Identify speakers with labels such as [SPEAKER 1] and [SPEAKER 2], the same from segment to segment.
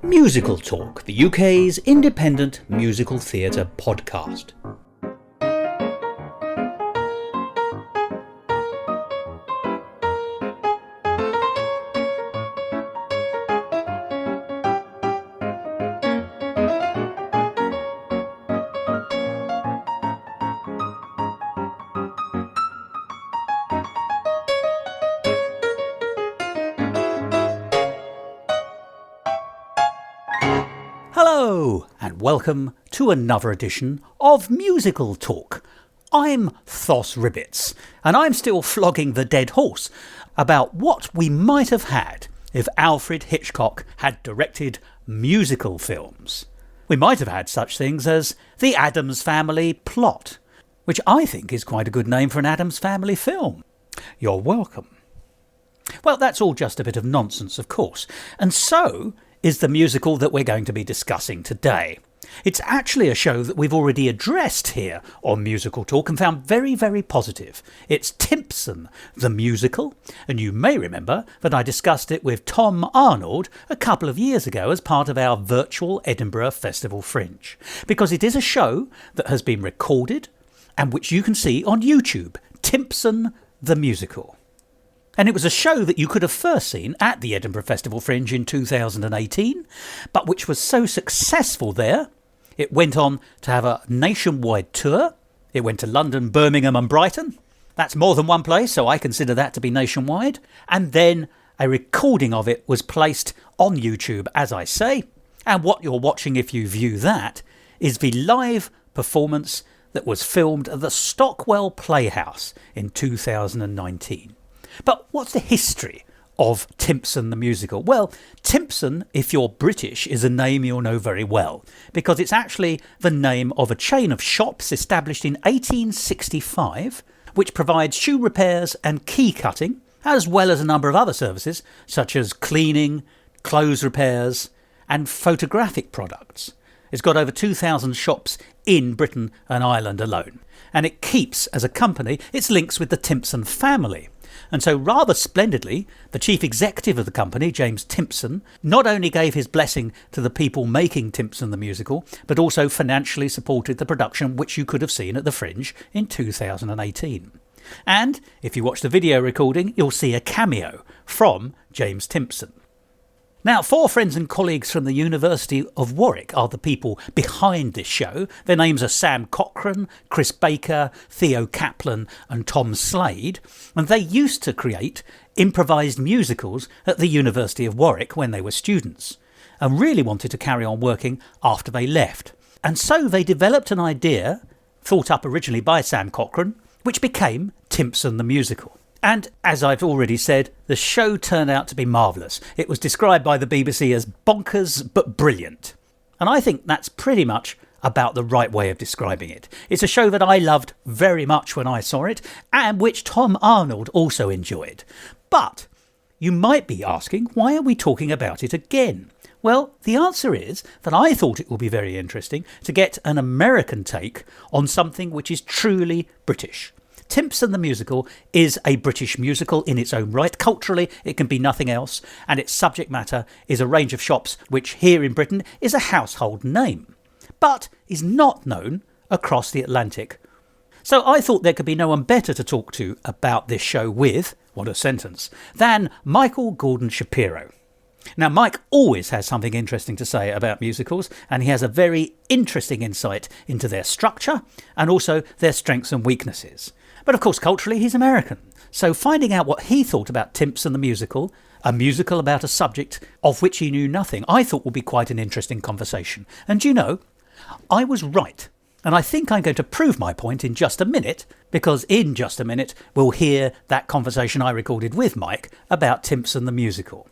[SPEAKER 1] Musical Talk, the UK's independent musical theatre podcast. Hello, and welcome to another edition of Musical Talk. I'm Thos Ribbits, and I'm still flogging the dead horse about what we might have had if Alfred Hitchcock had directed musical films. We might have had such things as The Addams Family Plot, which I think is quite a good name for an Addams Family film. You're welcome. Well, that's all just a bit of nonsense, of course, and so is the musical that we're going to be discussing today. It's actually a show that we've already addressed here on Musical Talk and found very, very positive. It's Timpson the Musical, and you may remember that I discussed it with Tom Arnold a couple of years ago as part of our virtual Edinburgh Festival Fringe, because it is a show that has been recorded and which you can see on YouTube, Timpson the Musical. And it was a show that you could have first seen at the Edinburgh Festival Fringe in 2018, but which was so successful there, it went on to have a nationwide tour. It went to London, Birmingham and Brighton. That's more than one place, so I consider that to be nationwide. And then a recording of it was placed on YouTube, as I say. And what you're watching, if you view that, is the live performance that was filmed at the Stockwell Playhouse in 2019. But what's the history of Timpson the Musical? Well, Timpson, if you're British, is a name you'll know very well, because it's actually the name of a chain of shops established in 1865, which provides shoe repairs and key cutting, as well as a number of other services, such as cleaning, clothes repairs, and photographic products. It's got over 2,000 shops in Britain and Ireland alone, and it keeps, as a company, its links with the Timpson family. And so rather splendidly, the chief executive of the company, James Timpson, not only gave his blessing to the people making Timpson the Musical, but also financially supported the production, which you could have seen at the Fringe in 2018. And if you watch the video recording, you'll see a cameo from James Timpson. Now, 4 friends and colleagues from the University of Warwick are the people behind this show. Their names are Sam Cochrane, Chris Baker, Theo Kaplan and Tom Slade, and they used to create improvised musicals at the University of Warwick when they were students, and really wanted to carry on working after they left. And so they developed an idea, thought up originally by Sam Cochrane, which became Timpson the Musical. And as I've already said, the show turned out to be marvellous. It was described by the BBC as bonkers but brilliant. And I think that's pretty much about the right way of describing it. It's a show that I loved very much when I saw it, and which Tom Arnold also enjoyed. But you might be asking, why are we talking about it again? Well, the answer is that I thought it would be very interesting to get an American take on something which is truly British. Timpson the Musical is a British musical in its own right. Culturally, it can be nothing else, and its subject matter is a range of shops which here in Britain is a household name, but is not known across the Atlantic. So I thought there could be no one better to talk to about this show with, what a sentence, than Michael Gordon Shapiro. Now, Mike always has something interesting to say about musicals, and he has a very interesting insight into their structure and also their strengths and weaknesses. But of course, culturally, he's American. So finding out what he thought about Timpson the Musical, a musical about a subject of which he knew nothing, I thought would be quite an interesting conversation. And you know, I was right. And I think I'm going to prove my point in just a minute, because in just a minute, we'll hear that conversation I recorded with Mike about Timpson the Musical.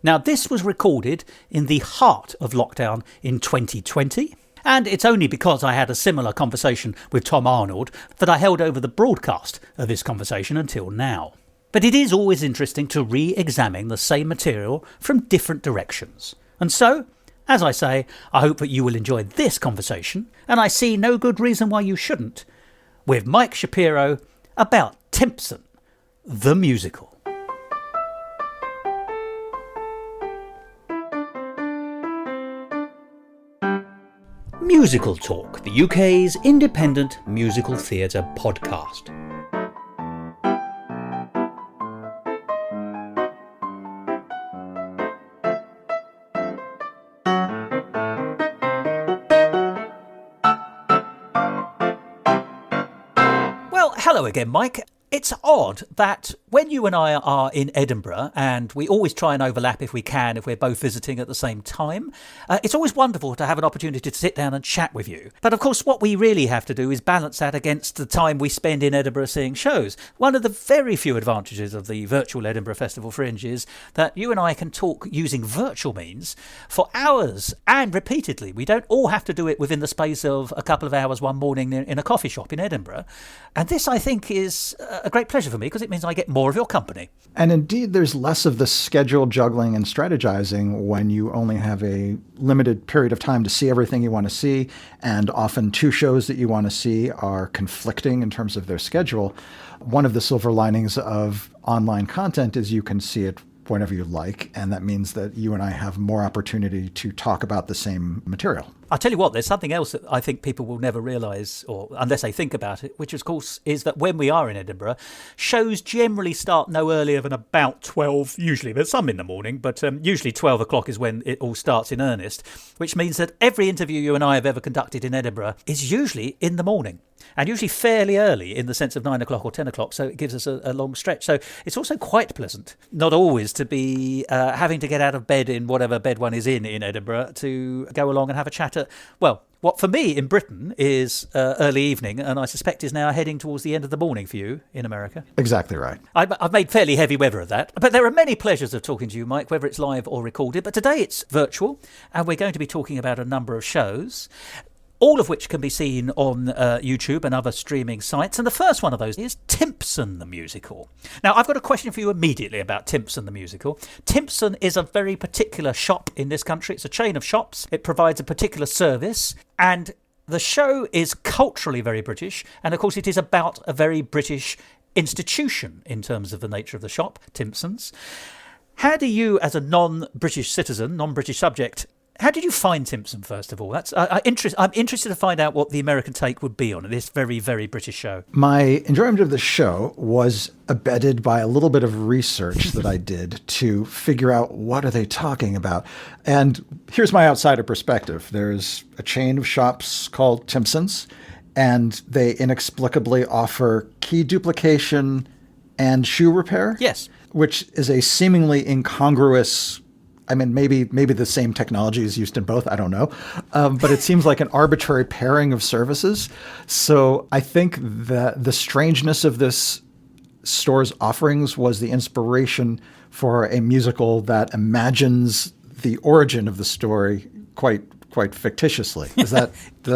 [SPEAKER 1] Now, this was recorded in the heart of lockdown in 2020. And it's only because I had a similar conversation with Tom Arnold that I held over the broadcast of this conversation until now. But it is always interesting to re-examine the same material from different directions. And so, as I say, I hope that you will enjoy this conversation, and I see no good reason why you shouldn't, with Mike Shapiro about Timpson the Musical. Musical Talk, the UK's independent musical theatre podcast. Well, hello again, Mike. It's odd that when you and I are in Edinburgh, and we always try and overlap if we can, if we're both visiting at the same time, it's always wonderful to have an opportunity to sit down and chat with you. But of course, what we really have to do is balance that against the time we spend in Edinburgh seeing shows. One of the very few advantages of the virtual Edinburgh Festival Fringe is that you and I can talk using virtual means for hours and repeatedly. We don't all have to do it within the space of a couple of hours one morning in a coffee shop in Edinburgh. And this, I think, is a great pleasure for me because it means I get more of your company.
[SPEAKER 2] And indeed, there's less of the schedule juggling and strategizing when you only have a limited period of time to see everything you want to see. And often two shows that you want to see are conflicting in terms of their schedule. One of the silver linings of online content is you can see it whenever you like. And that means that you and I have more opportunity to talk about the same material.
[SPEAKER 1] I'll tell you what, there's something else that I think people will never realise, or unless they think about it, which of course is that when we are in Edinburgh, shows generally start no earlier than about 12, usually. There's some in the morning, but usually 12 o'clock is when it all starts in earnest, which means that every interview you and I have ever conducted in Edinburgh is usually in the morning. And usually fairly early in the sense of 9 o'clock or 10 o'clock, so it gives us a long stretch. So it's also quite pleasant, not always to be having to get out of bed in whatever bed one is in Edinburgh to go along and have a chat at, well, what for me in Britain is early evening, and I suspect is now heading towards the end of the morning for you in America.
[SPEAKER 2] Exactly right.
[SPEAKER 1] I've made fairly heavy weather of that. But there are many pleasures of talking to you, Mike, whether it's live or recorded. But today it's virtual, and we're going to be talking about a number of shows, all of which can be seen on YouTube and other streaming sites. And the first one of those is Timpson the Musical. Now, I've got a question for you immediately about Timpson the Musical. Timpson is a very particular shop in this country. It's a chain of shops. It provides a particular service. And the show is culturally very British. And of course, it is about a very British institution in terms of the nature of the shop, Timpsons. How do you, as a non-British citizen, non-British subject, how did you find Timpson, first of all? I'm interested to find out what the American take would be on this very, very British show.
[SPEAKER 2] My enjoyment of the show was abetted by a little bit of research that I did to figure out what are they talking about. And here's my outsider perspective. There's a chain of shops called Timpsons, and they inexplicably offer key duplication and shoe repair.
[SPEAKER 1] Yes.
[SPEAKER 2] Which is a seemingly incongruous, I mean, maybe the same technology is used in both. I don't know. But it seems like an arbitrary pairing of services. So I think that the strangeness of this store's offerings was the inspiration for a musical that imagines the origin of the story quite fictitiously. Does that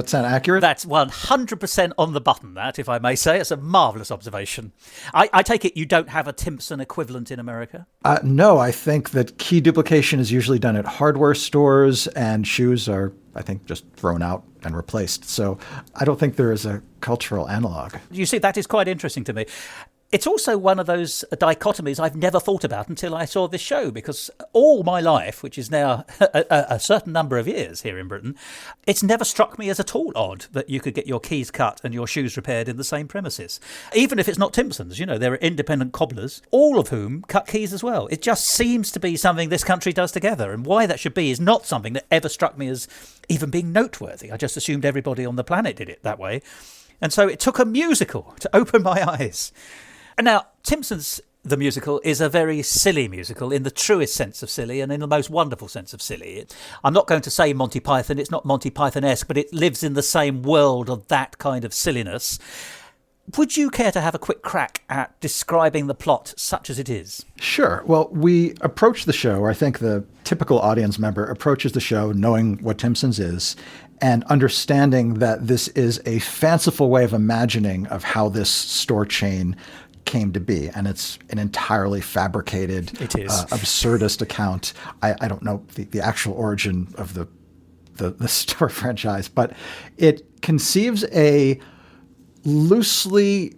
[SPEAKER 2] sound accurate?
[SPEAKER 1] That's 100% on the button, that, if I may say. It's a marvellous observation. I take it you don't have a Timpson equivalent in America?
[SPEAKER 2] No, I think that key duplication is usually done at hardware stores, and shoes are, I think, just thrown out and replaced. So I don't think there is a cultural analog.
[SPEAKER 1] You see, that is quite interesting to me. It's also one of those dichotomies I've never thought about until I saw this show, because all my life, which is now a certain number of years here in Britain, it's never struck me as at all odd that you could get your keys cut and your shoes repaired in the same premises. Even if it's not Timpsons, you know, there are independent cobblers, all of whom cut keys as well. It just seems to be something this country does together, and why that should be is not something that ever struck me as even being noteworthy. I just assumed everybody on the planet did it that way. And so it took a musical to open my eyes. And now, Timpsons the Musical is a very silly musical in the truest sense of silly and in the most wonderful sense of silly. I'm not going to say Monty Python, it's not Monty Python-esque, but it lives in the same world of that kind of silliness. Would you care to have a quick crack at describing the plot such as it is?
[SPEAKER 2] Sure. Well, we approach the show, or I think the typical audience member approaches the show knowing what Timpsons is and understanding that this is a fanciful way of imagining of how this store chain came to be, and it's an entirely fabricated, absurdist account. I don't know the actual origin of the store franchise, but it conceives a loosely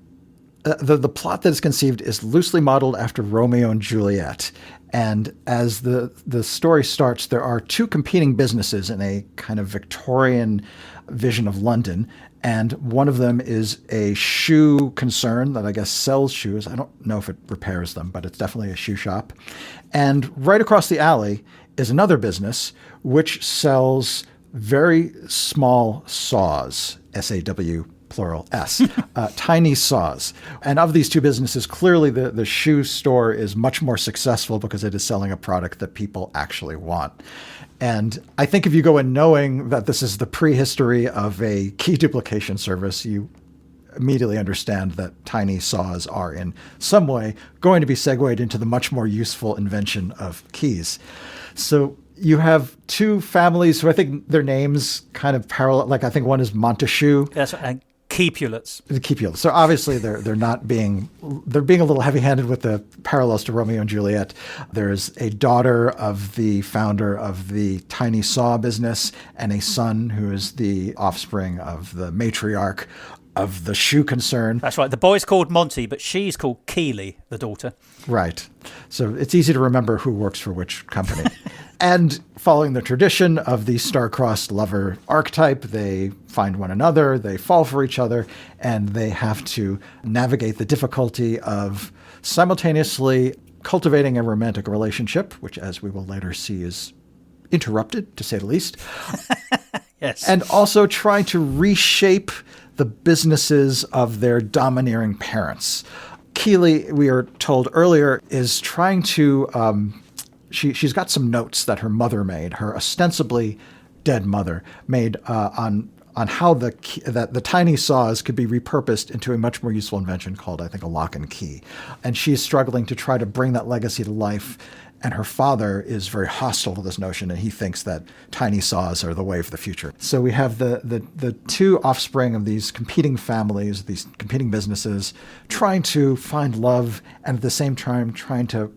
[SPEAKER 2] the plot that is conceived is loosely modeled after Romeo and Juliet, And as the story starts, there are two competing businesses in a kind of Victorian vision of London. And one of them is a shoe concern that I guess sells shoes. I don't know if it repairs them, but it's definitely a shoe shop. And right across the alley is another business which sells very small saws, S-A-W plural S, tiny saws. And of these two businesses, clearly the shoe store is much more successful because it is selling a product that people actually want. And I think if you go in knowing that this is the prehistory of a key duplication service, you immediately understand that tiny saws are in some way going to be segued into the much more useful invention of keys. So you have two families who I think their names kind of parallel. Like I think one is Montesquieu.
[SPEAKER 1] That's right. And Capulets.
[SPEAKER 2] The Capulets. So obviously they're being a little heavy-handed with the parallels to Romeo and Juliet. There's a daughter of the founder of the tiny saw business and a son who is the offspring of the matriarch of the shoe concern.
[SPEAKER 1] That's right. The boy's called Monty, but she's called Keeley, the daughter.
[SPEAKER 2] Right. So it's easy to remember who works for which company. And following the tradition of the star-crossed lover archetype, they find one another, they fall for each other, and they have to navigate the difficulty of simultaneously cultivating a romantic relationship, which, as we will later see, is interrupted, to say the least.
[SPEAKER 1] Yes.
[SPEAKER 2] And also trying to reshape the businesses of their domineering parents. Keeley, we are told earlier, is trying to... She's got some notes that her mother made, her ostensibly dead mother, made on how the tiny saws could be repurposed into a much more useful invention called, I think, a lock and key. And she's struggling to try to bring that legacy to life. And her father is very hostile to this notion, and he thinks that tiny saws are the way for the future. So we have the two offspring of these competing families, these competing businesses, trying to find love and at the same time trying to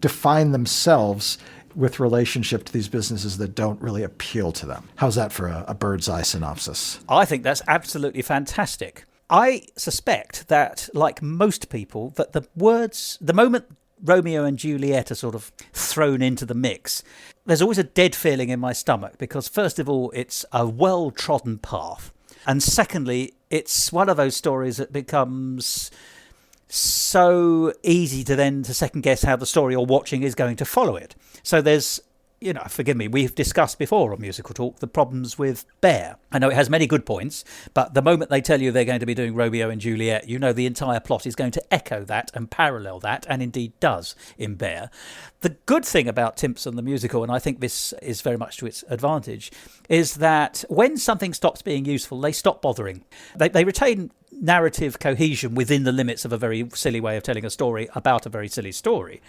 [SPEAKER 2] define themselves with relationship to these businesses that don't really appeal to them. How's that for a bird's eye synopsis?
[SPEAKER 1] I think that's absolutely fantastic. I suspect that, like most people, that the moment Romeo and Juliet are sort of thrown into the mix, there's always a dead feeling in my stomach because, first of all, it's a well-trodden path. And secondly, it's one of those stories that becomes so easy to second guess how the story you're watching is going to follow it. So there's, forgive me, we've discussed before on Musical Talk the problems with Bear. I know it has many good points, but the moment they tell you they're going to be doing Romeo and Juliet, the entire plot is going to echo that and parallel that, and indeed does in Bear. The good thing about Timpson the Musical, and I think this is very much to its advantage, is that when something stops being useful, they stop bothering. They retain narrative cohesion within the limits of a very silly way of telling a story about a very silly story.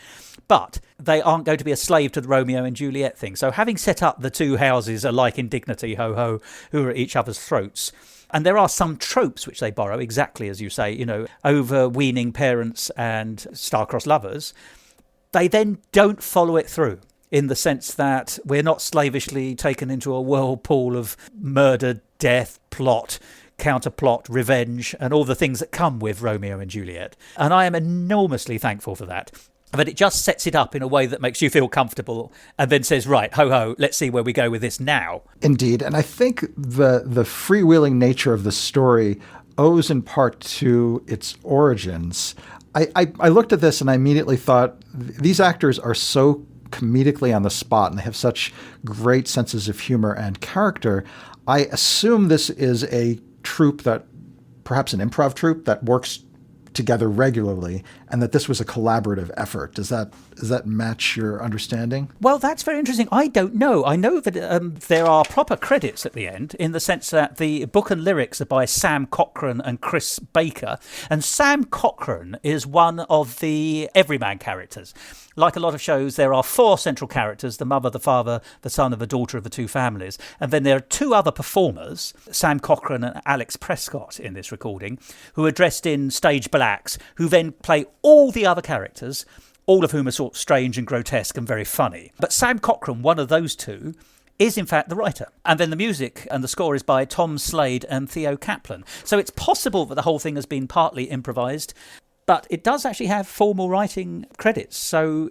[SPEAKER 1] But they aren't going to be a slave to the Romeo and Juliet thing. So having set up the two houses alike in dignity, ho-ho, who are at each other's throats, and there are some tropes which they borrow, exactly as you say, overweening parents and star-crossed lovers, they then don't follow it through in the sense that we're not slavishly taken into a whirlpool of murder, death, plot, counterplot, revenge, and all the things that come with Romeo and Juliet. And I am enormously thankful for that. But it just sets it up in a way that makes you feel comfortable and then says, right, ho-ho, let's see where we go with this now.
[SPEAKER 2] Indeed. And I think the freewheeling nature of the story owes in part to its origins. I looked at this and I immediately thought, these actors are so comedically on the spot and they have such great senses of humor and character. I assume this is a troupe that, perhaps an improv troupe that works together regularly, and that this was a collaborative effort. Does that match your understanding?
[SPEAKER 1] Well, that's very interesting. I don't know. I know that there are proper credits at the end, in the sense that the book and lyrics are by Sam Cochran and Chris Baker, and Sam Cochran is one of the everyman characters. Like a lot of shows, there are four central characters: the mother, the father, the son, and the daughter of the two families. And then there are two other performers, Sam Cochran and Alex Prescott, in this recording, who are dressed in stage blacks, who then play all the other characters, all of whom are sort of strange and grotesque and very funny. But Sam Cochran, one of those two, is in fact the writer. And then the music and the score is by Tom Slade and Theo Kaplan. So it's possible that the whole thing has been partly improvised, but it does actually have formal writing credits. So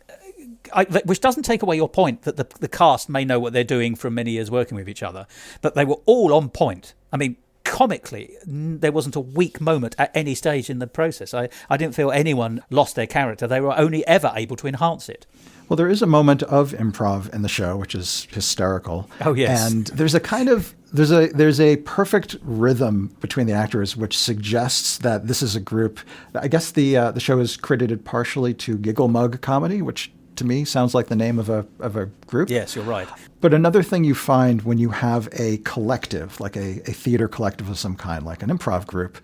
[SPEAKER 1] Which doesn't take away your point that the cast may know what they're doing from many years working with each other, but they were all on point. I mean, comically, there wasn't a weak moment at any stage in the process. I didn't feel anyone lost their character. They were only ever able to enhance it.
[SPEAKER 2] Well, there is a moment of improv in the show, which is hysterical.
[SPEAKER 1] Oh, yes.
[SPEAKER 2] And there's a kind of there's a perfect rhythm between the actors, which suggests that this is a group. I guess the show is credited partially to Giggle Mug Comedy, which to me sounds like the name of a group.
[SPEAKER 1] Yes, you're right.
[SPEAKER 2] But another thing you find when you have a collective, like a theater collective of some kind, like an improv group,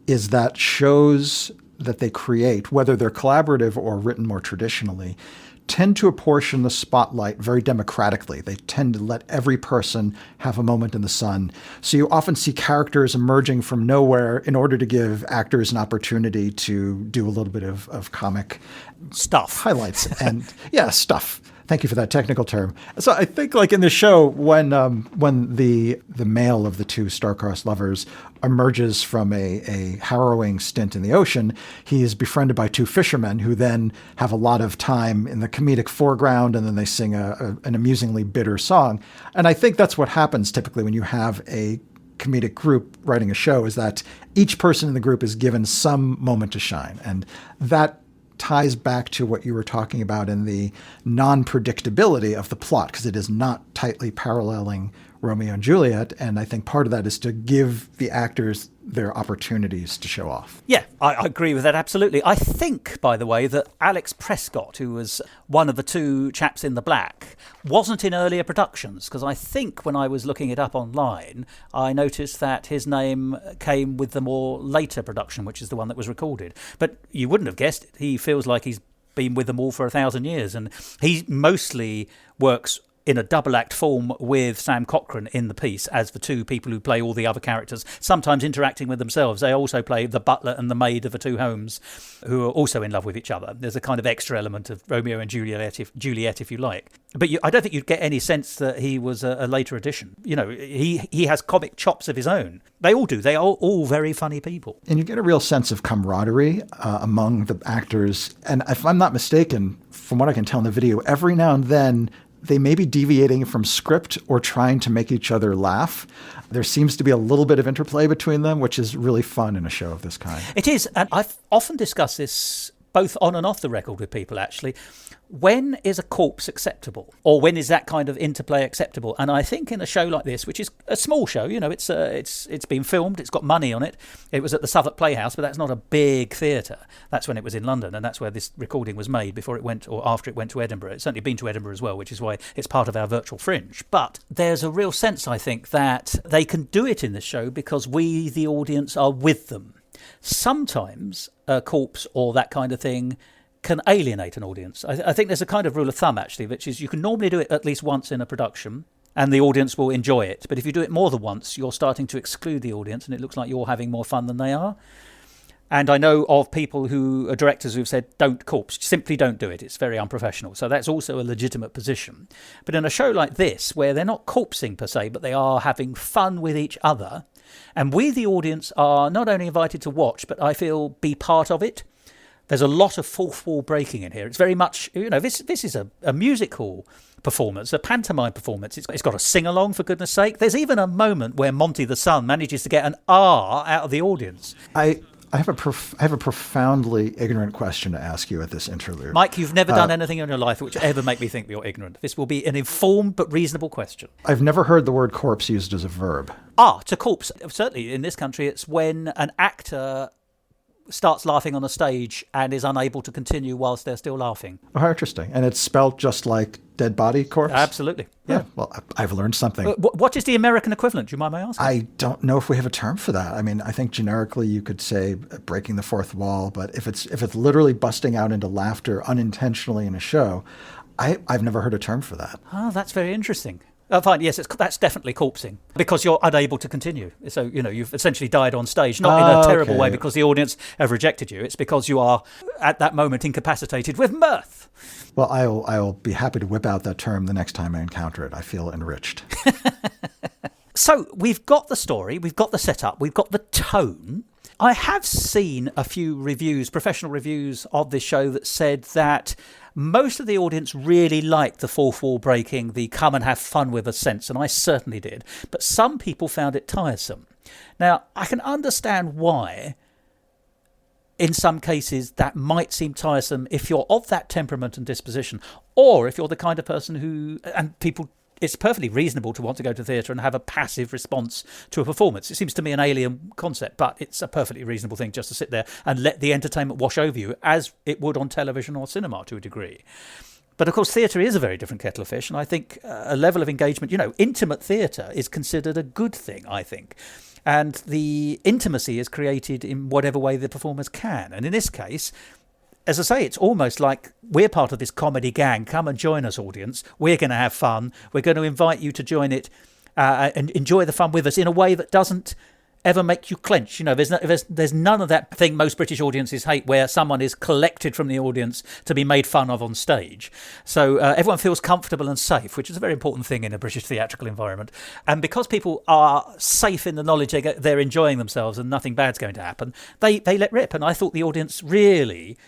[SPEAKER 2] is that shows that they create, whether they're collaborative or written more traditionally, tend to apportion the spotlight very democratically. They tend to let every person have a moment in the sun. So you often see characters emerging from nowhere in order to give actors an opportunity to do a little bit of comic
[SPEAKER 1] stuff,
[SPEAKER 2] highlights, and stuff. Thank you for that technical term. So I think, like in the show, when the male of the two star-crossed lovers emerges from a harrowing stint in the ocean, he is befriended by two fishermen who then have a lot of time in the comedic foreground, and then they sing an amusingly bitter song. And I think that's what happens typically when you have a comedic group writing a show, is that each person in the group is given some moment to shine. And that ties back to what you were talking about in the non-predictability of the plot, because it is not tightly paralleling Romeo and Juliet. And I think part of that is to give the actors their opportunities to show off.
[SPEAKER 1] Yeah, I agree with that, absolutely. I think, by the way, that Alex Prescott, who was one of the two chaps in the black, wasn't in earlier productions, because I think when I was looking it up online, I noticed that his name came with the more later production, which is the one that was recorded. But you wouldn't have guessed it. He feels like he's been with them all for 1,000 years, and he mostly works in a double act form with Sam Cochran in the piece as the two people who play all the other characters, sometimes interacting with themselves. They also play the butler and the maid of the two homes, who are also in love with each other. There's a kind of extra element of Romeo and Juliet, if you like. But I don't think you'd get any sense that he was a later addition. You know, he has comic chops of his own. They all do. They are all very funny people.
[SPEAKER 2] And you get a real sense of camaraderie among the actors. And if I'm not mistaken, from what I can tell in the video, every now and then they may be deviating from script or trying to make each other laugh. There seems to be a little bit of interplay between them, which is really fun in a show of this kind.
[SPEAKER 1] It is. And I've often discussed this both on and off the record with people, actually. When is a corpse acceptable? Or when is that kind of interplay acceptable? And I think in a show like this, which is a small show, you know, it's been filmed, it's got money on it. It was at the Southwark Playhouse, but that's not a big theatre. That's when it was in London, and that's where this recording was made before it went, or after it went to Edinburgh. It's certainly been to Edinburgh as well, which is why it's part of our virtual fringe. But there's a real sense, I think, that they can do it in this show because we, the audience, are with them. Sometimes a corpse or that kind of thing can alienate an audience. I think there's a kind of rule of thumb, actually, which is you can normally do it at least once in a production and the audience will enjoy it. But if you do it more than once, you're starting to exclude the audience and it looks like you're having more fun than they are. And I know of people who are directors who've said, don't corpse, simply don't do it. It's very unprofessional. So that's also a legitimate position. But in a show like this, where they're not corpsing per se, but they are having fun with each other, and we, the audience, are not only invited to watch, but I feel be part of it. There's a lot of fourth wall breaking in here. It's very much, you know, this is a musical performance, a pantomime performance. It's got a sing-along, for goodness sake. There's even a moment where Monty the son manages to get an R out of the audience.
[SPEAKER 2] I have a profoundly ignorant question to ask you at this interlude.
[SPEAKER 1] Mike, you've never done anything in your life which ever make me think you're ignorant. This will be an informed but reasonable question.
[SPEAKER 2] I've never heard the word corpse used as a verb.
[SPEAKER 1] To corpse. Certainly in this country, it's when an actor starts laughing on a stage and is unable to continue whilst they're still laughing.
[SPEAKER 2] Oh, how interesting. And it's spelled just like dead body corpse?
[SPEAKER 1] Absolutely. Yeah.
[SPEAKER 2] Well, I've learned something.
[SPEAKER 1] What is the American equivalent? Do you mind my asking?
[SPEAKER 2] I don't know if we have a term for that. I mean, I think generically you could say breaking the fourth wall, but if it's literally busting out into laughter unintentionally in a show, I've never heard a term for that.
[SPEAKER 1] Oh, that's very interesting. Fine, yes, that's definitely corpsing because you're unable to continue. So, you know, you've essentially died on stage, not in a terrible way because the audience have rejected you. It's because you are, at that moment, incapacitated with mirth.
[SPEAKER 2] Well, I'll be happy to whip out that term the next time I encounter it. I feel enriched.
[SPEAKER 1] So we've got the story, we've got the setup, we've got the tone. I have seen a few reviews, professional reviews of this show that said that Most of the audience really liked the fourth wall breaking, the come and have fun with us sense, and I certainly did. But some people found it tiresome. Now, I can understand why, in some cases, that might seem tiresome if you're of that temperament and disposition, or if you're the kind of person who, and people, it's perfectly reasonable to want to go to theatre and have a passive response to a performance. It seems to me an alien concept, but it's a perfectly reasonable thing just to sit there and let the entertainment wash over you, as it would on television or cinema to a degree. But of course, theatre is a very different kettle of fish, and I think a level of engagement, intimate theatre is considered a good thing, I think. And the intimacy is created in whatever way the performers can. And in this case, as I say, it's almost like we're part of this comedy gang. Come and join us, audience. We're going to have fun. We're going to invite you to join it and enjoy the fun with us in a way that doesn't ever make you clench. There's none of that thing most British audiences hate, where someone is collected from the audience to be made fun of on stage. So everyone feels comfortable and safe, which is a very important thing in a British theatrical environment. And because people are safe in the knowledge they're enjoying themselves and nothing bad's going to happen, they let rip. And I thought the audience really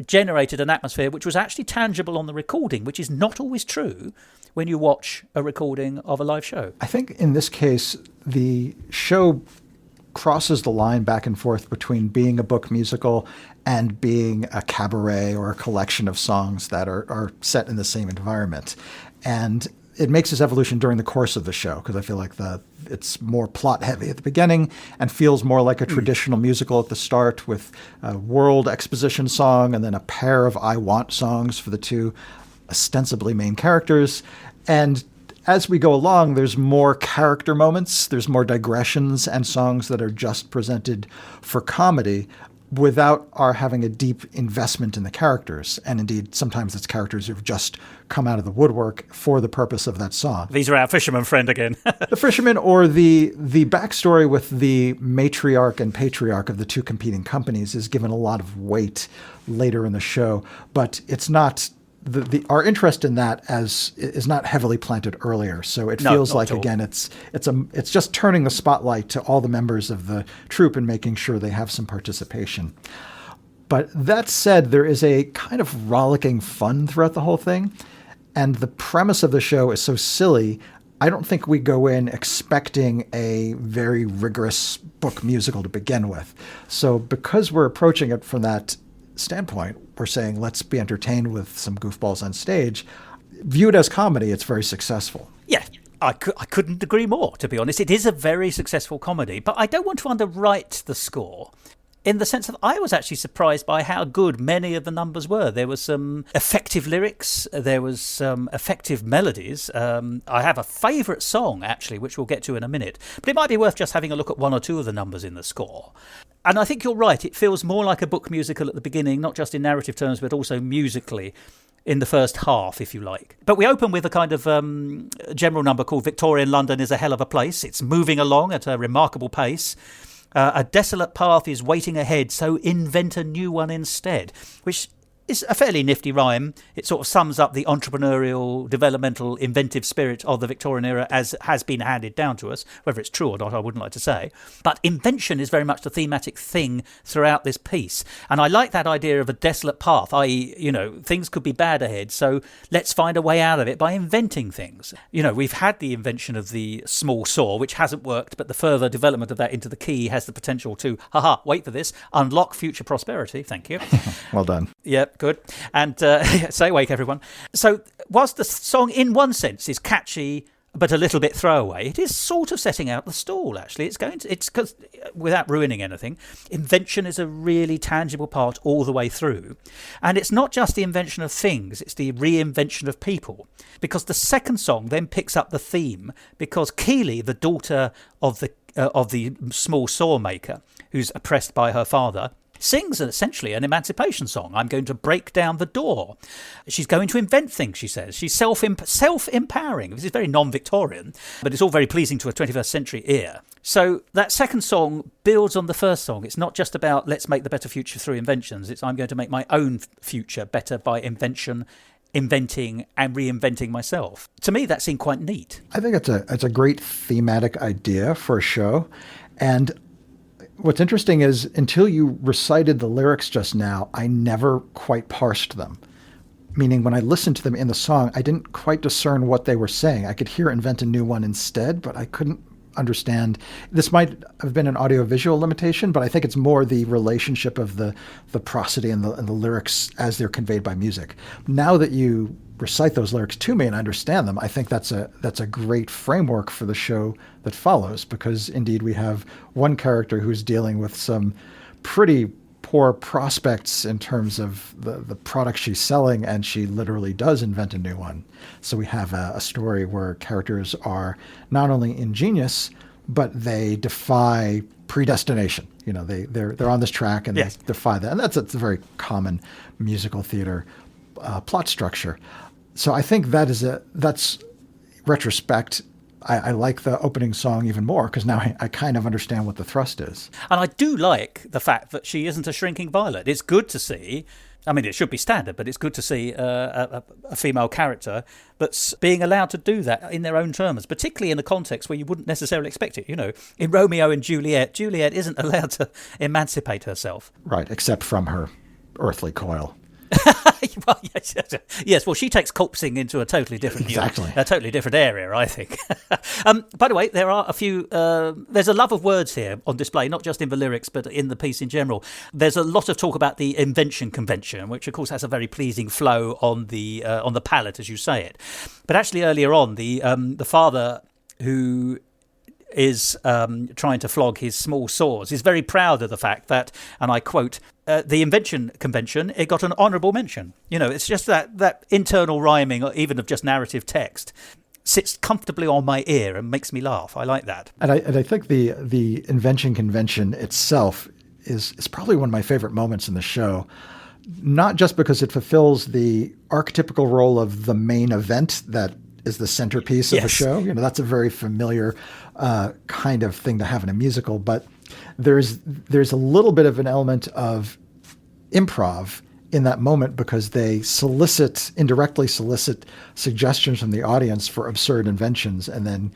[SPEAKER 1] generated an atmosphere which was actually tangible on the recording, which is not always true when you watch a recording of a live show.
[SPEAKER 2] I think in this case, the show crosses the line back and forth between being a book musical and being a cabaret or a collection of songs that are set in the same environment. And it makes its evolution during the course of the show, because I feel like it's more plot heavy at the beginning and feels more like a traditional musical at the start, with a world exposition song and then a pair of I Want songs for the two ostensibly main characters. And as we go along, there's more character moments, there's more digressions and songs that are just presented for comedy, without our having a deep investment in the characters. And indeed, sometimes it's characters who've just come out of the woodwork for the purpose of that song.
[SPEAKER 1] These are our fisherman friend again.
[SPEAKER 2] The fisherman, or the backstory with the matriarch and patriarch of the two competing companies, is given a lot of weight later in the show, but it's not... Our interest in that is not heavily planted earlier, so it feels like, again, it's just turning the spotlight to all the members of the troupe and making sure they have some participation. But that said, there is a kind of rollicking fun throughout the whole thing, and the premise of the show is so silly. I don't think we go in expecting a very rigorous book musical to begin with. So because we're approaching it from that standpoint, we're saying, let's be entertained with some goofballs on stage. Viewed as comedy, it's very successful.
[SPEAKER 1] Yeah, I couldn't agree more, to be honest. It is a very successful comedy, but I don't want to underwrite the score, in the sense that I was actually surprised by how good many of the numbers were. There was some effective lyrics, there was some effective melodies. I have a favourite song, actually, which we'll get to in a minute, but it might be worth just having a look at one or two of the numbers in the score. And I think you're right, it feels more like a book musical at the beginning, not just in narrative terms, but also musically in the first half, if you like. But we open with a kind of general number called Victorian London is a Hell of a Place. It's moving along at a remarkable pace. A desolate path is waiting ahead, so invent a new one instead, which is a fairly nifty rhyme. It sort of sums up the entrepreneurial, developmental, inventive spirit of the Victorian era as has been handed down to us. Whether it's true or not, I wouldn't like to say. But invention is very much the thematic thing throughout this piece. And I like that idea of a desolate path, i.e., things could be bad ahead, so let's find a way out of it by inventing things. We've had the invention of the small saw, which hasn't worked, but the further development of that into the key has the potential to, wait for this, unlock future prosperity. Thank you.
[SPEAKER 2] Well done.
[SPEAKER 1] Yep. Good. And stay awake, everyone. So whilst the song in one sense is catchy but a little bit throwaway, it is sort of setting out the stall, actually. It's because, without ruining anything, invention is a really tangible part all the way through. And it's not just the invention of things, it's the reinvention of people. Because the second song then picks up the theme, because Keely, the daughter of the small saw maker, who's oppressed by her father, sings essentially an emancipation song. I'm going to break down the door. She's going to invent things, she says. She's self-empowering. This is very non-Victorian, but it's all very pleasing to a 21st century ear. So that second song builds on the first song. It's not just about let's make the better future through inventions. It's I'm going to make my own future better by inventing and reinventing myself. To me, that seemed quite neat.
[SPEAKER 2] I think it's a great thematic idea for a show. And what's interesting is, until you recited the lyrics just now, I never quite parsed them. meaning when I listened to them in the song, I didn't quite discern what they were saying. I could hear invent a new one instead, but I couldn't understand. This might have been an audiovisual limitation, but I think it's more the relationship of the prosody and the lyrics as they're conveyed by music. Now that you recite those lyrics to me and understand them, I think that's a great framework for the show that follows, because indeed we have one character who's dealing with some pretty poor prospects in terms of the product she's selling, and she literally does invent a new one. So we have a story where characters are not only ingenious, but they defy predestination. You know, they're on this track and
[SPEAKER 1] yes.
[SPEAKER 2] They defy that. And that's a very common musical theater plot structure. So I think that's retrospect. I like the opening song even more because now I kind of understand what the thrust is.
[SPEAKER 1] And I do like the fact that she isn't a shrinking violet. It's good to see. I mean, it should be standard, but it's good to see a female character that's being allowed to do that in their own terms, particularly in a context where you wouldn't necessarily expect it. You know, in Romeo and Juliet, Juliet isn't allowed to emancipate herself.
[SPEAKER 2] Right, except from her earthly coil.
[SPEAKER 1] Well, yes. Well, she takes corpsing into a totally different, a totally different area, I think. By the way, there are a few. There's a love of words here on display, not just in the lyrics, but in the piece in general. There's a lot of talk about the invention convention, which of course has a very pleasing flow on the palate as you say it. But actually, earlier on, the father who is trying to flog his small saws is very proud of the fact that, and I quote, the invention convention, it got an honourable mention. You know, it's just that internal rhyming, even of just narrative text, sits comfortably on my ear and makes me laugh. I like that.
[SPEAKER 2] And I think the invention convention itself is probably one of my favorite moments in the show. Not just because it fulfills the archetypical role of the main event that is the centerpiece of the show. You know, that's a very familiar kind of thing to have in a musical, but there's a little bit of an element of improv in that moment because they indirectly solicit suggestions from the audience for absurd inventions, and then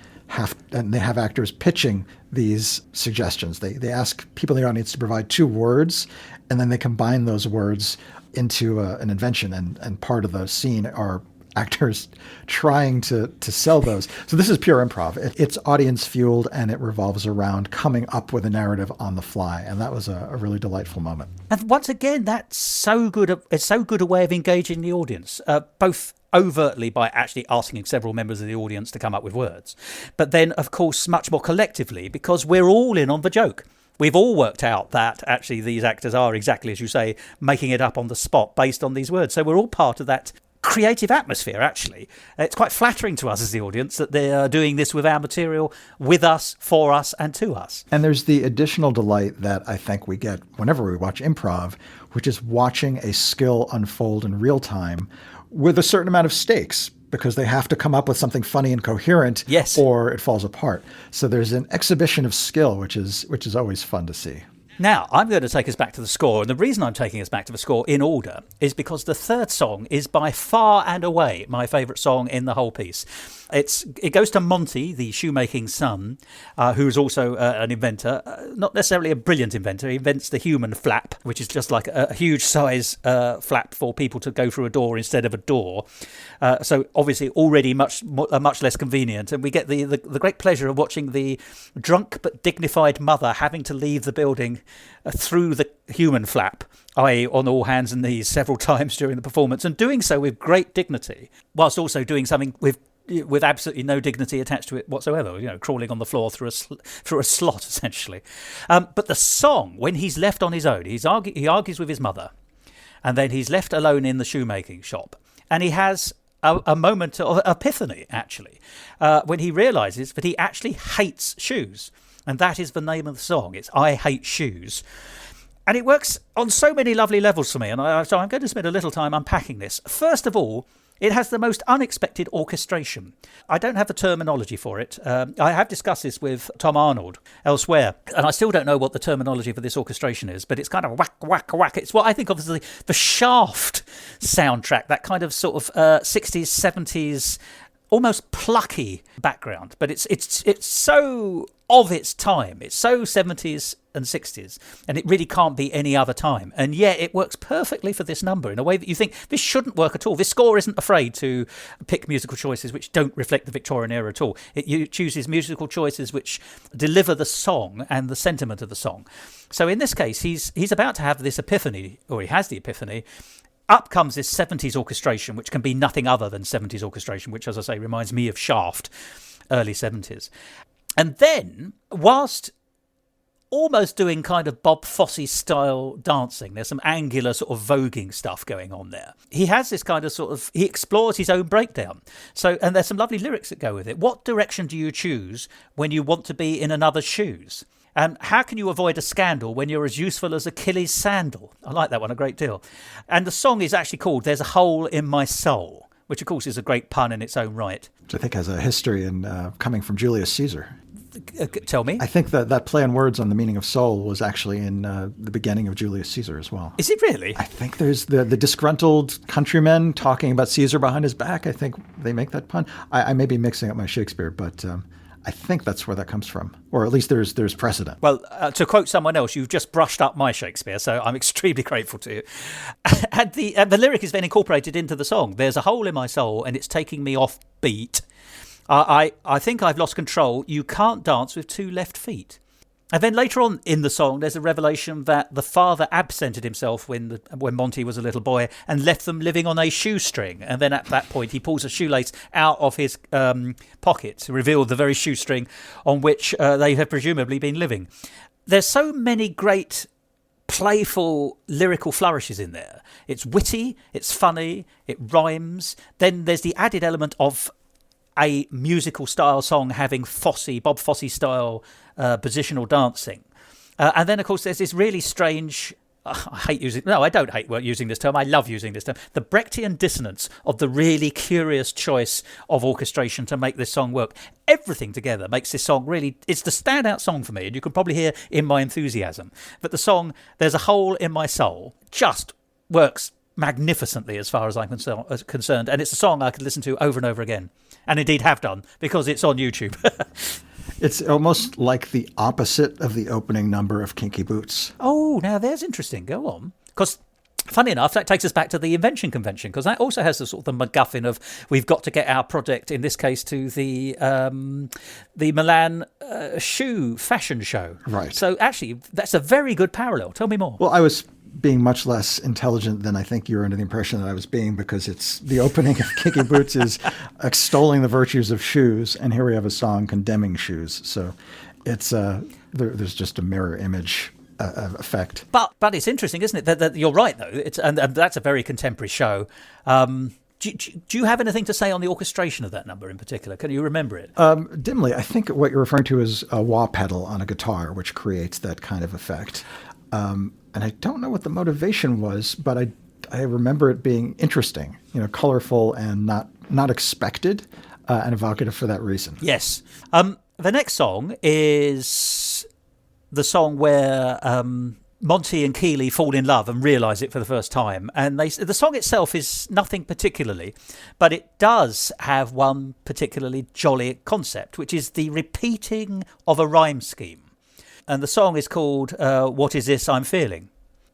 [SPEAKER 2] they have actors pitching these suggestions. They ask people in the audience to provide 2 words, and then they combine those words into an invention, and part of the scene are actors trying to sell those. So this is pure improv. It's audience fueled, and it revolves around coming up with a narrative on the fly. And that was a really delightful moment.
[SPEAKER 1] And once again, that's so good. It's so good a way of engaging the audience, both overtly by actually asking several members of the audience to come up with words, but then, of course, much more collectively, because we're all in on the joke. We've all worked out that actually these actors are, exactly as you say, making it up on the spot based on these words. So we're all part of that creative atmosphere, actually. It's quite flattering to us as the audience that they are doing this with our material, with us, for us, and to us.
[SPEAKER 2] And there's the additional delight that I think we get whenever we watch improv, which is watching a skill unfold in real time with a certain amount of stakes, because they have to come up with something funny and coherent, or it falls apart. So there's an exhibition of skill, which is always fun to see.
[SPEAKER 1] Now, I'm going to take us back to the score, and the reason I'm taking us back to the score in order is because the third song is by far and away my favourite song in the whole piece. It goes to Monty, the shoemaking son, who's also an inventor, not necessarily a brilliant inventor. He invents the human flap, which is just like a huge size flap for people to go through a door instead of a door. So obviously already much less convenient. And we get the great pleasure of watching the drunk but dignified mother having to leave the building through the human flap, i.e. on all hands and knees several times during the performance, and doing so with great dignity, whilst also doing something with absolutely no dignity attached to it whatsoever, you know, crawling on the floor through a slot, essentially. But the song, when he's left on his own, he argues with his mother, and then he's left alone in the shoemaking shop, and he has a moment of epiphany, actually, when he realises that he actually hates shoes. And that is the name of the song. It's I Hate Shoes. And it works on so many lovely levels for me. And so I'm going to spend a little time unpacking this. First of all, it has the most unexpected orchestration. I don't have the terminology for it. I have discussed this with Tom Arnold elsewhere, and I still don't know what the terminology for this orchestration is, but it's kind of whack, whack, whack. It's what I think of as the Shaft soundtrack, that kind of sort of 60s, 70s almost plucky background, but it's so of its time. It's so 70s and 60s, and it really can't be any other time. And yet it works perfectly for this number in a way that you think this shouldn't work at all. This score isn't afraid to pick musical choices which don't reflect the Victorian era at all. It chooses musical choices which deliver the song and the sentiment of the song. So in this case, he's about to have this epiphany, or he has the epiphany. Up comes this 70s orchestration, which can be nothing other than 70s orchestration, which, as I say, reminds me of Shaft, early 70s. And then, whilst almost doing kind of Bob Fosse style dancing, there's some angular sort of voguing stuff going on there. He has this kind of he explores his own breakdown. So, and there's some lovely lyrics that go with it. What direction do you choose when you want to be in another's shoes? And how can you avoid a scandal when you're as useful as Achilles' sandal? I like that one a great deal. And the song is actually called There's a Hole in My Soul, which of course is a great pun in its own right.
[SPEAKER 2] Which I think has a history in coming from Julius Caesar.
[SPEAKER 1] Tell me.
[SPEAKER 2] I think that play on words on the meaning of soul was actually in the beginning of Julius Caesar as well.
[SPEAKER 1] Is it really?
[SPEAKER 2] I think there's the disgruntled countrymen talking about Caesar behind his back. I think they make that pun. I may be mixing up my Shakespeare, but I think that's where that comes from, or at least there's precedent.
[SPEAKER 1] Well, to quote someone else, you've just brushed up my Shakespeare, so I'm extremely grateful to you. And the lyric is then incorporated into the song. There's a hole in my soul, and it's taking me off beat. I think I've lost control. You can't dance with two left feet. And then later on in the song, there's a revelation that the father absented himself when Monty was a little boy and left them living on a shoestring. And then at that point, he pulls a shoelace out of his pocket to reveal the very shoestring on which they have presumably been living. There's so many great playful lyrical flourishes in there. It's witty, it's funny, it rhymes. Then there's the added element of a musical style song having Bob Fosse style positional dancing. And then, of course, there's this really strange... I don't hate using this term. I love using this term. The Brechtian dissonance of the really curious choice of orchestration to make this song work. Everything together makes this song really... It's the standout song for me, and you can probably hear in my enthusiasm. But the song, There's a Hole in My Soul, just works magnificently as far as I'm concerned. And it's a song I could listen to over and over again. And indeed have done, because it's on YouTube.
[SPEAKER 2] It's almost like the opposite of the opening number of Kinky Boots.
[SPEAKER 1] Oh, now there's interesting. Go on. Because, funny enough, that takes us back to the Invention Convention, because that also has the sort of the MacGuffin of we've got to get our project, in this case, to the Milan shoe fashion show.
[SPEAKER 2] Right.
[SPEAKER 1] So actually, that's a very good parallel. Tell me more.
[SPEAKER 2] Well, I was being much less intelligent than I think you were under the impression that I was being, because it's the opening of Kinky Boots is extolling the virtues of shoes, and here we have a song condemning shoes. So it's there's just a mirror image effect. But
[SPEAKER 1] it's interesting, isn't it? That you're right, though. And that's a very contemporary show. Do you have anything to say on the orchestration of that number in particular? Can you remember it?
[SPEAKER 2] Dimly. I think what you're referring to is a wah pedal on a guitar, which creates that kind of effect. And I don't know what the motivation was, but I remember it being interesting, colorful and not expected, and evocative for that reason.
[SPEAKER 1] Yes. The next song is the song where Monty and Keeley fall in love and realise it for the first time. And the song itself is nothing particularly, but it does have one particularly jolly concept, which is the repeating of a rhyme scheme. And the song is called What Is This I'm Feeling?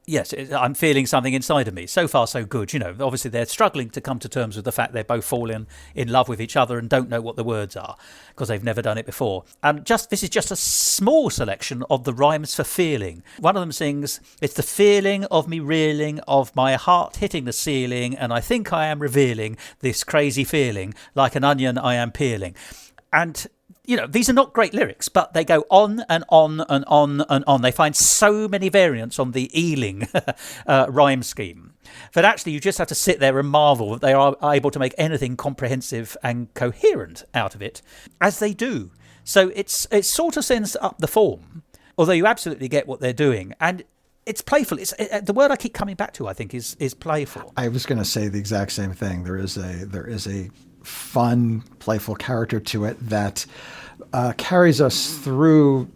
[SPEAKER 1] Yes, I'm feeling something inside of me. So far, so good. Obviously they're struggling to come to terms with the fact they're both falling in love with each other and don't know what the words are because they've never done it before. And this is just a small selection of the rhymes for feeling. One of them sings, it's the feeling of me reeling, of my heart hitting the ceiling, and I think I am revealing this crazy feeling, like an onion I am peeling. And these are not great lyrics, but they go on and on and on and on. They find so many variants on the Ealing rhyme scheme that actually you just have to sit there and marvel that they are able to make anything comprehensive and coherent out of it, as they do. So it sort of sends up the form, although you absolutely get what they're doing. And it's playful. It's the word I keep coming back to, I think, is playful.
[SPEAKER 2] I was going to say the exact same thing. There is a fun, playful character to it that carries us through,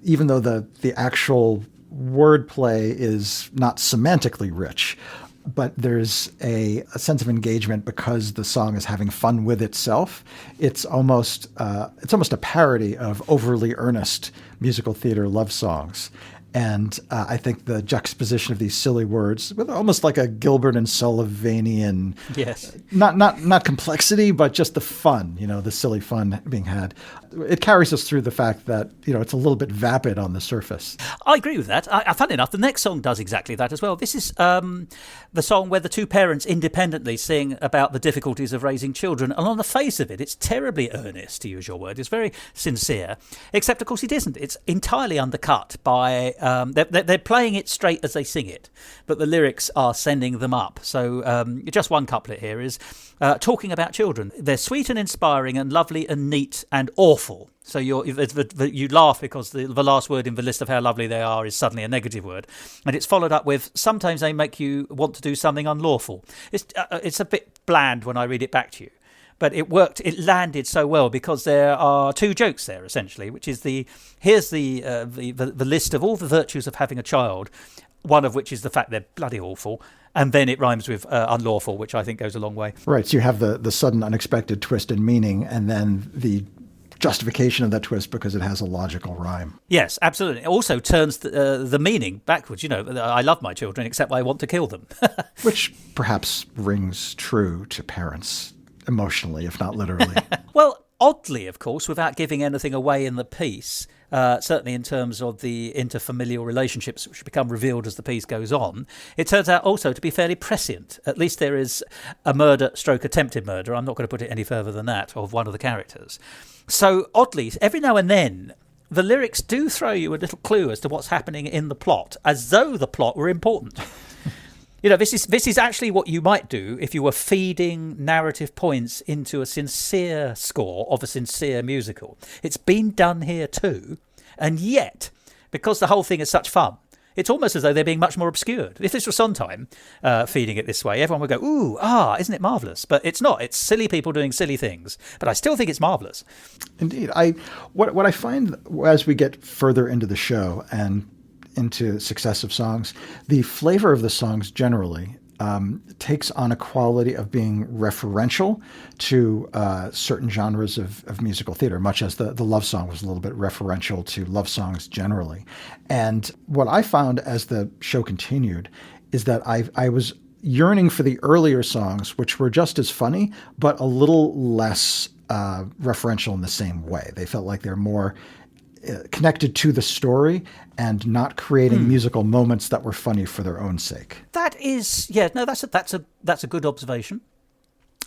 [SPEAKER 2] even though the actual wordplay is not semantically rich. but there's a sense of engagement because the song is having fun with itself. It's almost a parody of overly earnest musical theater love songs. And I think the juxtaposition of these silly words with almost like a Gilbert and Sullivanian,
[SPEAKER 1] yes,
[SPEAKER 2] not complexity, but just the fun, the silly fun being had. It carries us through the fact that, it's a little bit vapid on the surface.
[SPEAKER 1] I agree with that. Funny enough, the next song does exactly that as well. This is the song where the two parents independently sing about the difficulties of raising children. And on the face of it, it's terribly earnest, to use your word. It's very sincere, except, of course, it isn't. It's entirely undercut by... they're playing it straight as they sing it, but the lyrics are sending them up. So just one couplet here is talking about children. They're sweet and inspiring and lovely and neat and awful. So you laugh because the last word in the list of how lovely they are is suddenly a negative word. And it's followed up with, sometimes they make you want to do something unlawful. It's a bit bland when I read it back to you. But it worked. It landed so well because there are two jokes there, essentially, which is here's the list of all the virtues of having a child, one of which is the fact they're bloody awful, and then it rhymes with unlawful, which I think goes a long way.
[SPEAKER 2] Right. So you have the sudden unexpected twist in meaning, and then the justification of that twist because it has a logical rhyme.
[SPEAKER 1] Yes, absolutely. It also turns the meaning backwards. I love my children, except I want to kill them.
[SPEAKER 2] Which perhaps rings true to parents. Emotionally, if not literally.
[SPEAKER 1] Well, oddly, of course, without giving anything away in the piece, certainly in terms of the interfamilial relationships which become revealed as the piece goes on, it turns out also to be fairly prescient. At least there is a murder stroke attempted murder, I'm not going to put it any further than that, of one of the characters. So oddly, every now and then, the lyrics do throw you a little clue as to what's happening in the plot, as though the plot were important. This is actually what you might do if you were feeding narrative points into a sincere score of a sincere musical. It's been done here too, and yet, because the whole thing is such fun, it's almost as though they're being much more obscured. If this was Sondheim feeding it this way, everyone would go, ooh, isn't it marvellous? But it's not. It's silly people doing silly things. But I still think it's marvellous.
[SPEAKER 2] Indeed. What I find as we get further into the show and into successive songs, the flavor of the songs generally takes on a quality of being referential to certain genres of musical theater, much as the love song was a little bit referential to love songs generally. And what I found as the show continued is that I was yearning for the earlier songs, which were just as funny, but a little less referential in the same way. They felt like they're more connected to the story and not creating musical moments that were funny for their own sake. That is,
[SPEAKER 1] that's a good observation.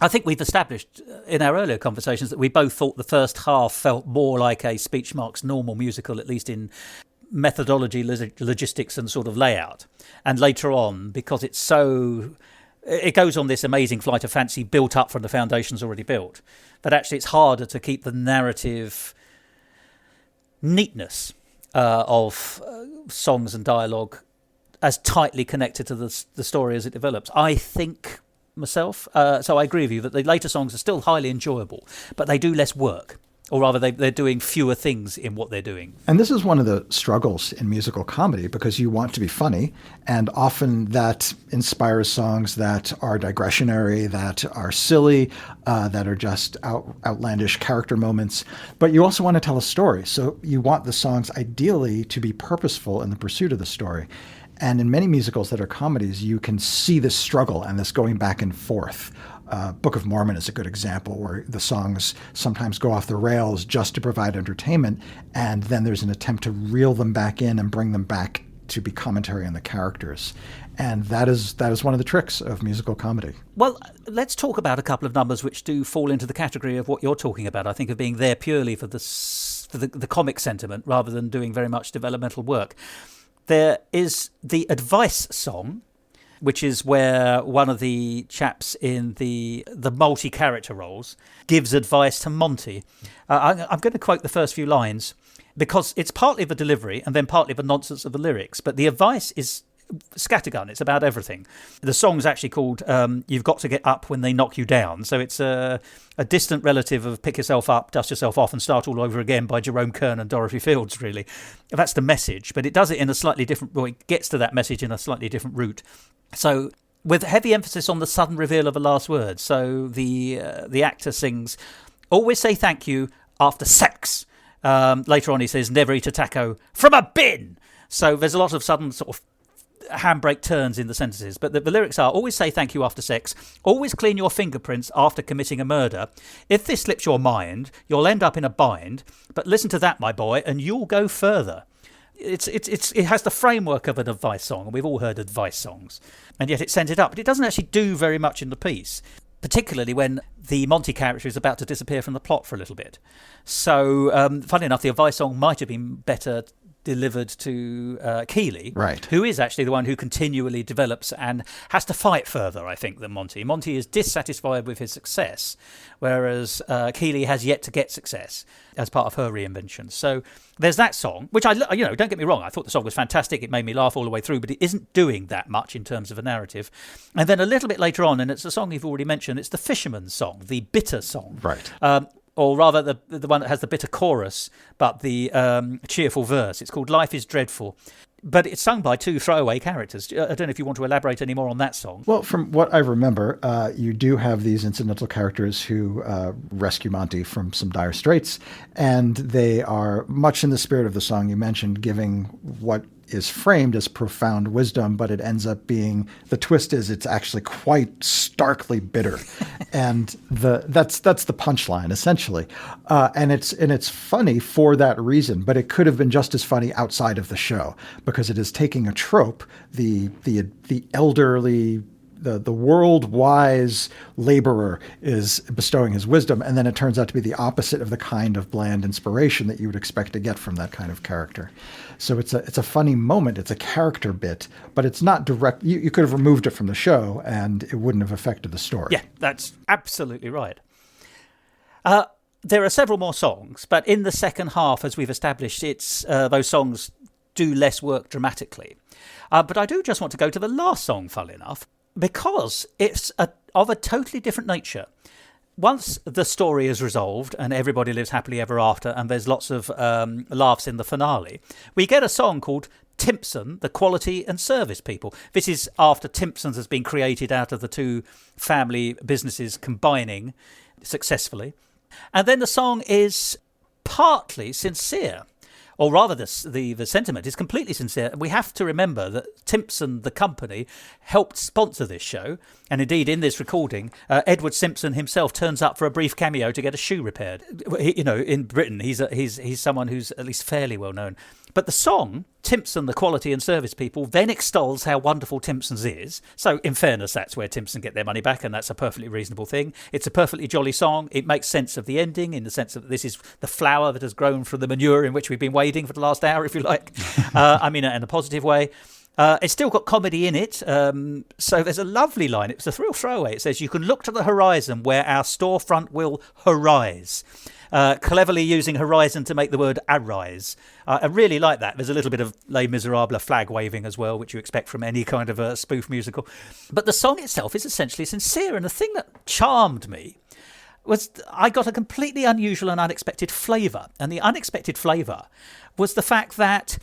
[SPEAKER 1] I think we've established in our earlier conversations that we both thought the first half felt more like a Speech Marks normal musical, at least in methodology, logistics and sort of layout. And later on, because it goes on this amazing flight of fancy built up from the foundations already built, that actually it's harder to keep the narrative neatness of songs and dialogue as tightly connected to the story as it develops. I think myself, so I agree with you that the later songs are still highly enjoyable, but they do less work. Or rather, they're doing fewer things in what they're doing.
[SPEAKER 2] And this is one of the struggles in musical comedy, because you want to be funny, and often that inspires songs that are digressionary, that are silly, that are just outlandish character moments. But you also want to tell a story, so you want the songs ideally to be purposeful in the pursuit of the story. And in many musicals that are comedies, you can see this struggle and this going back and forth. Book of Mormon is a good example, where the songs sometimes go off the rails just to provide entertainment, and then there's an attempt to reel them back in and bring them back to be commentary on the characters. And that is one of the tricks of musical comedy.
[SPEAKER 1] Well, let's talk about a couple of numbers which do fall into the category of what you're talking about. I think of being there purely for the comic sentiment rather than doing very much developmental work. There is the advice song, which is where one of the chaps in the multi-character roles gives advice to Monty. I'm going to quote the first few lines because it's partly the delivery and then partly the nonsense of the lyrics, but the advice is scattergun. It's about everything. The song's actually called You've Got to Get Up When They Knock You Down. So it's a distant relative of Pick Yourself Up, Dust Yourself Off and Start All Over Again by Jerome Kern and Dorothy Fields, really. That's the message, but it does it in a slightly different... Well, it gets to that message in a slightly different route. So with heavy emphasis on the sudden reveal of a last word. So the actor sings, "Always say thank you after sex." Later on he says, "Never eat a taco from a bin." So there's a lot of sudden sort of handbrake turns in the sentences, but the lyrics are: "Always say thank you after sex, always clean your fingerprints after committing a murder. If this slips your mind, you'll end up in a bind, but listen to that, my boy, and you'll go further." It has the framework of an advice song, and we've all heard advice songs, and yet it sends it up, but it doesn't actually do very much in the piece, particularly when the Monty character is about to disappear from the plot for a little bit. So, funny enough, the advice song might have been better delivered to Keeley,
[SPEAKER 2] right,
[SPEAKER 1] who is actually the one who continually develops and has to fight further, I think, than Monty. Monty is dissatisfied with his success, whereas Keeley has yet to get success as part of her reinvention. So there's that song, which don't get me wrong, I thought the song was fantastic. It made me laugh all the way through, but it isn't doing that much in terms of a narrative. And then a little bit later on, and it's a song you've already mentioned, it's the Fisherman's song, the bitter song.
[SPEAKER 2] Right.
[SPEAKER 1] Or rather the one that has the bitter chorus, but the cheerful verse. It's called "Life is Dreadful." But it's sung by two throwaway characters. I don't know if you want to elaborate any more on that song.
[SPEAKER 2] Well, from what I remember, you do have these incidental characters who rescue Monty from some dire straits, and they are much in the spirit of the song you mentioned, giving what is framed as profound wisdom, but it ends up being, the twist is it's actually quite starkly bitter. And that's the punchline, essentially. And it's funny for that reason, but it could have been just as funny outside of the show, because it is taking a trope, the elderly, the world-wise laborer is bestowing his wisdom, and then it turns out to be the opposite of the kind of bland inspiration that you would expect to get from that kind of character. So it's a funny moment. It's a character bit, but it's not direct. You could have removed it from the show, and it wouldn't have affected the story.
[SPEAKER 1] Yeah, that's absolutely right. There are several more songs, but in the second half, as we've established, it's those songs do less work dramatically. But I do just want to go to the last song, funnily enough, because it's of a totally different nature. Once the story is resolved and everybody lives happily ever after, and there's lots of laughs in the finale, we get a song called Timpson, the Quality and Service People. This is after Timpsons has been created out of the two family businesses combining successfully. And then the song is partly sincere. Or rather, the sentiment is completely sincere. We have to remember that Timpson, the company, helped sponsor this show. And indeed, in this recording, Edward Simpson himself turns up for a brief cameo to get a shoe repaired. In Britain, he's someone who's at least fairly well known. But the song, Timpson, the Quality and Service People, then extols how wonderful Timpson's is. So, in fairness, that's where Timpson get their money back, and that's a perfectly reasonable thing. It's a perfectly jolly song. It makes sense of the ending, in the sense that this is the flower that has grown from the manure in which we've been wading for the last hour, if you like. I mean it in a positive way. It's still got comedy in it. So there's a lovely line. It's a real throwaway. It says, "You can look to the horizon where our storefront will arise." Cleverly using horizon to make the word arise. I really like that. There's a little bit of Les Miserables flag waving as well, which you expect from any kind of a spoof musical. But the song itself is essentially sincere. And the thing that charmed me was I got a completely unusual and unexpected flavour. And the unexpected flavour was the fact that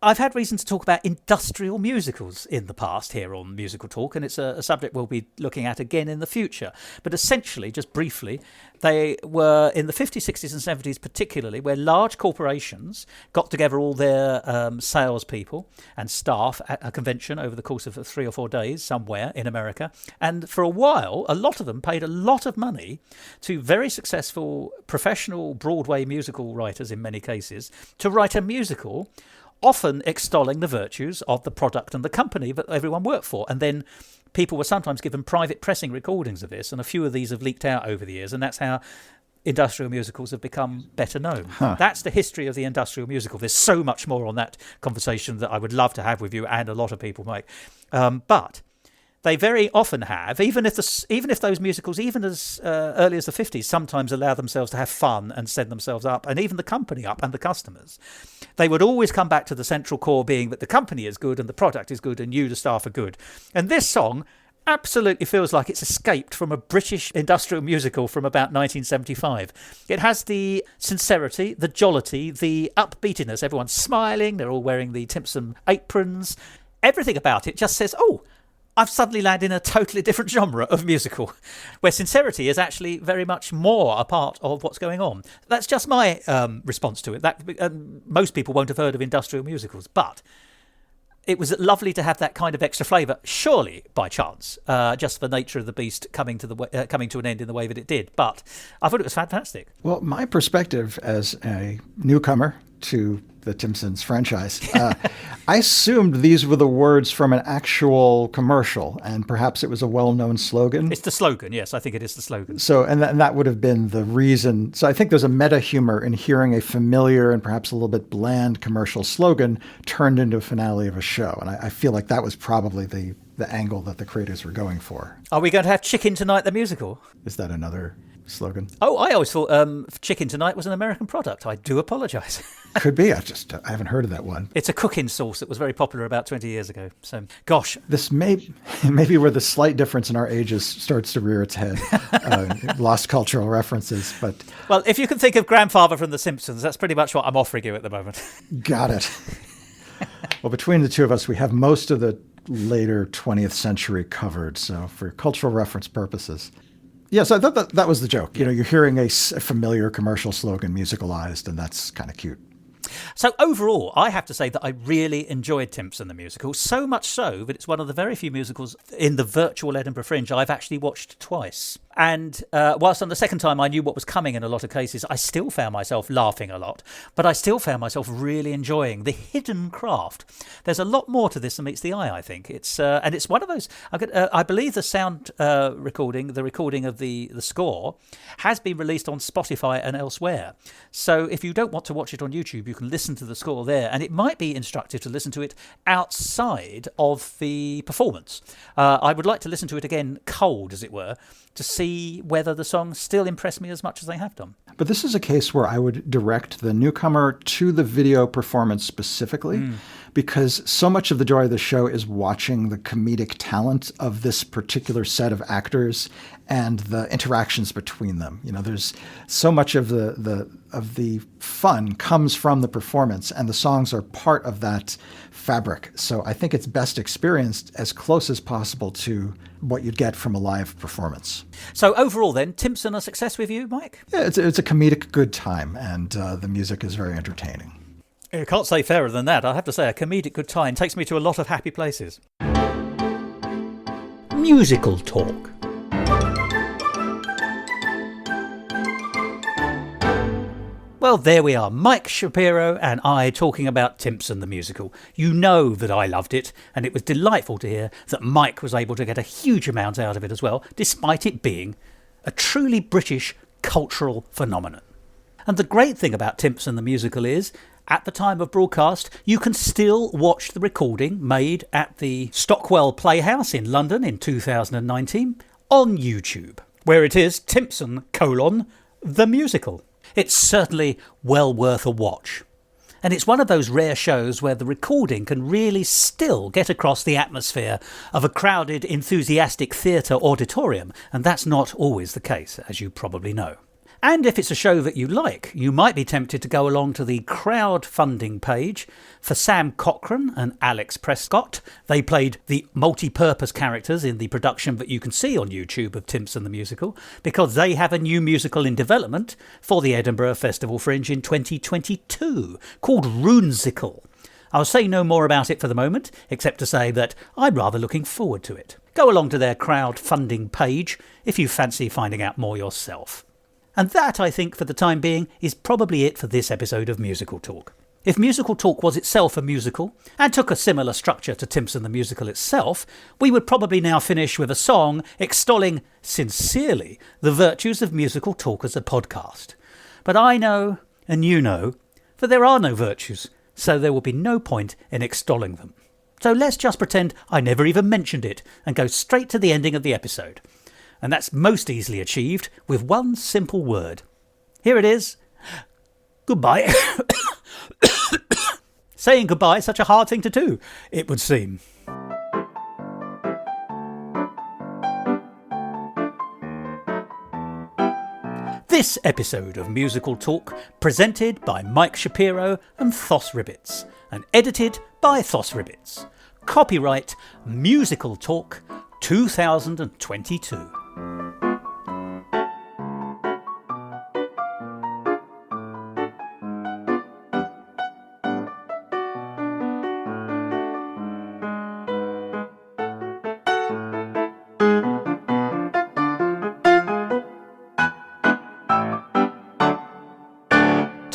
[SPEAKER 1] I've had reason to talk about industrial musicals in the past here on Musical Talk, and it's a subject we'll be looking at again in the future. But essentially, just briefly, they were in the 50s, 60s and 70s particularly, where large corporations got together all their salespeople and staff at a convention over the course of 3 or 4 days somewhere in America. And for a while, a lot of them paid a lot of money to very successful professional Broadway musical writers in many cases to write a musical, often extolling the virtues of the product and the company that everyone worked for. And then people were sometimes given private pressing recordings of this, and a few of these have leaked out over the years, and that's how industrial musicals have become better known. That's the history of the industrial musical. There's so much more on that conversation that I would love to have with you, and a lot of people, Mike. But they very often have, even if those musicals, even as early as the 50s, sometimes allow themselves to have fun and send themselves up, and even the company up and the customers, they would always come back to the central core being that the company is good and the product is good and you, the staff, are good. And this song absolutely feels like it's escaped from a British industrial musical from about 1975. It has the sincerity, the jollity, the upbeatiness. Everyone's smiling. They're all wearing the Timpson aprons. Everything about it just says, oh, I've suddenly landed in a totally different genre of musical, where sincerity is actually very much more a part of what's going on. That's just my response to it. Most people won't have heard of industrial musicals, but it was lovely to have that kind of extra flavour, surely by chance, just the nature of the beast coming to an end in the way that it did. But I thought it was fantastic.
[SPEAKER 2] Well, my perspective as a newcomer to the Timpsons franchise, I assumed these were the words from an actual commercial, and perhaps it was a well-known slogan.
[SPEAKER 1] It's the slogan, yes, I think it is the slogan.
[SPEAKER 2] So, and that would have been the reason. So I think there's a meta humor in hearing a familiar and perhaps a little bit bland commercial slogan turned into a finale of a show. And I feel like that was probably the angle that the creators were going for.
[SPEAKER 1] Are we going to have Chicken Tonight the Musical?
[SPEAKER 2] Is that another slogan?
[SPEAKER 1] Oh, I always thought Chicken Tonight was an American product. I do apologise.
[SPEAKER 2] Could be. I haven't heard of that one.
[SPEAKER 1] It's a cooking sauce that was very popular about 20 years ago. So, gosh.
[SPEAKER 2] This may be where the slight difference in our ages starts to rear its head. Lost cultural references, but...
[SPEAKER 1] Well, if you can think of Grandfather from The Simpsons, that's pretty much what I'm offering you at the moment.
[SPEAKER 2] Got it. Well, between the two of us, we have most of the later 20th century covered. So for cultural reference purposes... Yes, I thought that was the joke. You know, you're hearing a familiar commercial slogan musicalized, and that's kind of cute.
[SPEAKER 1] So overall, I have to say that I really enjoyed Timpson the Musical, so much so that it's one of the very few musicals in the virtual Edinburgh Fringe I've actually watched twice. And whilst on the second time I knew what was coming in a lot of cases, I still found myself laughing a lot, but I still found myself really enjoying the hidden craft. There's a lot more to this than meets the eye, I think. It's and it's one of those, I believe the sound recording, the recording of the score, has been released on Spotify and elsewhere. So if you don't want to watch it on YouTube, you can listen to the score there, and it might be instructive to listen to it outside of the performance. I would like to listen to it again cold, as it were, to see whether the songs still impress me as much as they have done.
[SPEAKER 2] But this is a case where I would direct the newcomer to the video performance specifically, because so much of the joy of the show is watching the comedic talent of this particular set of actors and the interactions between them. You know, there's so much of the fun comes from the performance, and the songs are part of that fabric. So I think it's best experienced as close as possible to what you'd get from a live performance.
[SPEAKER 1] So overall then, Timpson a success with you, Mike?
[SPEAKER 2] Yeah, it's a comedic good time, and the music is very entertaining.
[SPEAKER 1] You can't say fairer than that. I have to say, a comedic good time takes me to a lot of happy places. Musical talk. Well, there we are, Mike Shapiro and I talking about Timpson the Musical. You know that I loved it, and it was delightful to hear that Mike was able to get a huge amount out of it as well, despite it being a truly British cultural phenomenon. And the great thing about Timpson the Musical is, at the time of broadcast, you can still watch the recording made at the Stockwell Playhouse in London in 2019 on YouTube, where it is Timpson, the Musical. It's certainly well worth a watch. And it's one of those rare shows where the recording can really still get across the atmosphere of a crowded, enthusiastic theatre auditorium, and that's not always the case, as you probably know. And if it's a show that you like, you might be tempted to go along to the crowdfunding page for Sam Cochrane and Alex Prescott. They played the multi-purpose characters in the production that you can see on YouTube of Timpson the Musical, because they have a new musical in development for the Edinburgh Festival Fringe in 2022 called Runesicle. I'll say no more about it for the moment, except to say that I'm rather looking forward to it. Go along to their crowdfunding page if you fancy finding out more yourself. And that, I think, for the time being, is probably it for this episode of Musical Talk. If Musical Talk was itself a musical, and took a similar structure to Timpson the Musical itself, we would probably now finish with a song extolling, sincerely, the virtues of Musical Talk as a podcast. But I know, and you know, that there are no virtues, so there will be no point in extolling them. So let's just pretend I never even mentioned it, and go straight to the ending of the episode. And that's most easily achieved with one simple word. Here it is. Goodbye. Saying goodbye is such a hard thing to do, it would seem. This episode of Musical Talk, presented by Mike Shapiro and Thos Ribbits, and edited by Thos Ribbits. Copyright Musical Talk 2022.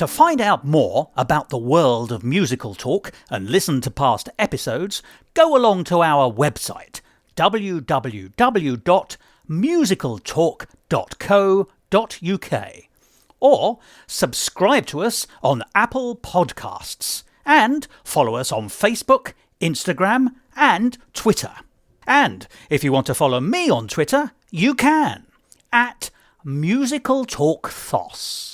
[SPEAKER 1] To find out more about the world of musical talk and listen to past episodes, go along to our website www.musicaltalk.co.uk or subscribe to us on Apple Podcasts and follow us on Facebook, Instagram and Twitter. And if you want to follow me on Twitter, you can, at Musical Talk Thos.